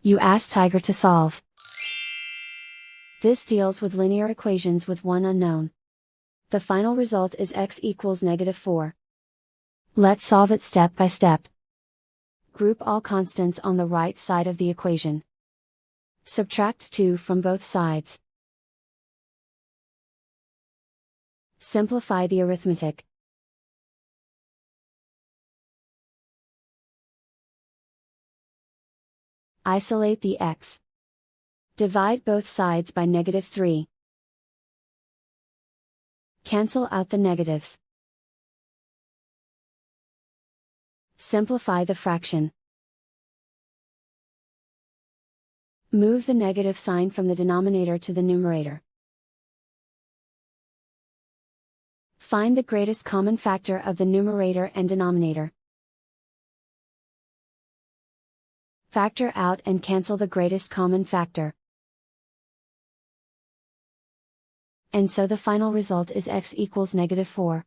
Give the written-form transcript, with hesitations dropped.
You ask Tiger to solve. This deals with linear equations with one unknown. The final result is x equals -4. Let's solve it step by step. Group all constants on the right side of the equation. Subtract 2 from both sides. Simplify the arithmetic. Isolate the x. Divide both sides by -3. Cancel out the negatives. Simplify the fraction. Move the negative sign from the denominator to the numerator. Find the greatest common factor of the numerator and denominator. Factor out and cancel the greatest common factor. And so the final result is x equals -4.